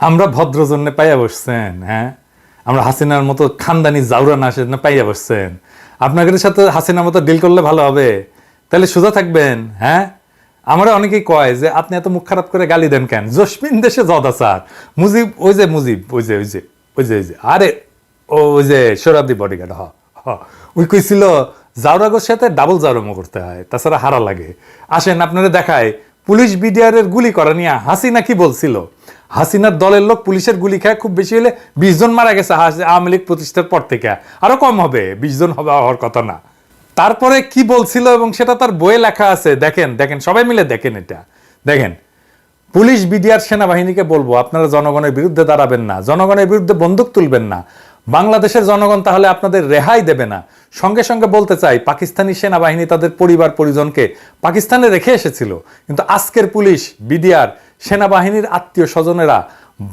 আমরা ভদ্র জন্য পাইয়া বসছেন, হ্যাঁ? আমরা হাসিনার মতো খানদানি জাউরা না আসে না পাইয়া বসছেন। আপনাদের সাথে হাসিনার মতো ডিল করলে ভালো হবে, তাহলে সোজা থাকবেন, হ্যাঁ? আমরা অনেকেই কয় যে আপনি এত মুখ খারাপ করে গালি দেন কেন? জসমিন দেশে জদা স্যার, মুজিব ওই যে মুজিব ওই যে ওই যে ওই যে ওই যে আরে ওই যে সোহরাবদি বডিগার্ড, ওই কইছিল জাউরাগোর সাথে ডাবল জাউরামো করতে হয়, তাছাড়া হারা লাগে। আসেন আপনারা দেখায় পুলিশ বিডিআরের গুলি করা নিয়ে হাসিনা কি বলছিল। হাসিনার দলের লোক পুলিশের গুলি খায় খুব বেশি হলে 20 জন মারা গেছে আওয়ামী লীগ প্রতিষ্ঠার পর থেকে, আরো কম হবে, 20 জন হবে হওয়ার কথা না। তারপরে কি বলছিল এবং সেটা তার বইয়ে লেখা আছে, দেখেন দেখেন সবাই মিলে দেখেন, এটা দেখেন। পুলিশ বিডিআর সেনাবাহিনীকে বলবো আপনারা জনগণের বিরুদ্ধে দাঁড়াবেন না, জনগণের বিরুদ্ধে বন্দুক তুলবেন না, বাংলাদেশের জনগণ তাহলে আপনাদের রেহাই দেবে না। সঙ্গে সঙ্গে বলতে চাই, পাকিস্তানি সেনাবাহিনী তাদের পরিবার পরিজনকে পাকিস্তানে রেখে এসেছিল, কিন্তু আজকের পুলিশ বিডিআর সেনাবাহিনীর আত্মীয় স্বজনেরা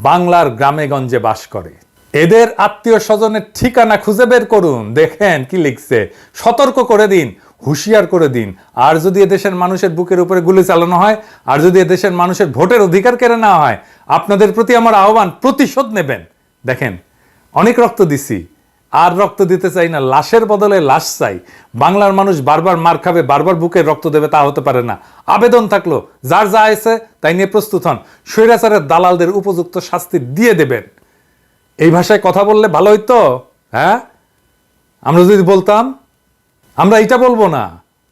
বাংলার গ্রামে গঞ্জে বাস করে। এদের আত্মীয় স্বজনের ঠিকানা খুঁজে বের করুন, দেখেন কি লিখছে, সতর্ক করে দিন, হুঁশিয়ার করে দিন। আর যদি এদেশের মানুষের বুকের উপরে গুলি চালানো হয়, আর যদি এদেশের মানুষের ভোটের অধিকার কেড়ে নেওয়া হয়, আপনাদের প্রতি আমার আহ্বান, প্রতিশোধ নেবেন। দেখেন অনেক রক্ত দিছি, আর রক্ত দিতে চাই না, লাশের বদলে লাশ চাই। বাংলার মানুষ বারবার মার খাবে, বারবার বুকে রক্ত দেবে, তা হতে পারে না। আবেদন থাকলো, যার যা আছে তাই নিয়ে প্রস্তুত হন, স্বৈরাচারের দালালদের উপযুক্ত শাস্তি দিয়ে দেবেন। এই ভাষায় কথা বললে ভালো হইতো, হ্যাঁ? আমরা যদি বলতাম, আমরা এটা বলবো না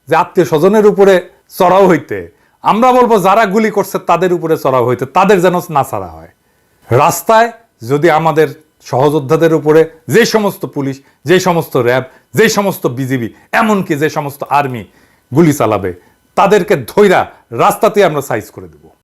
যে আত্মীয় স্বজনের উপরে চড়াও হইতে, আমরা বলবো যারা গুলি করছে তাদের উপরে চড়াও হইতে, তাদের যেন না ছাড়া হয়। রাস্তায় যদি আমাদের সহযোদ্ধাদের উপরে যে সমস্ত পুলিশ, যে সমস্ত র্যাব, যে সমস্ত বিজিবি, এমনকি যে সমস্ত আর্মি গুলি চালাবে, তাদেরকে ধইরা রাস্তাতে আমরা সাইজ করে দেব।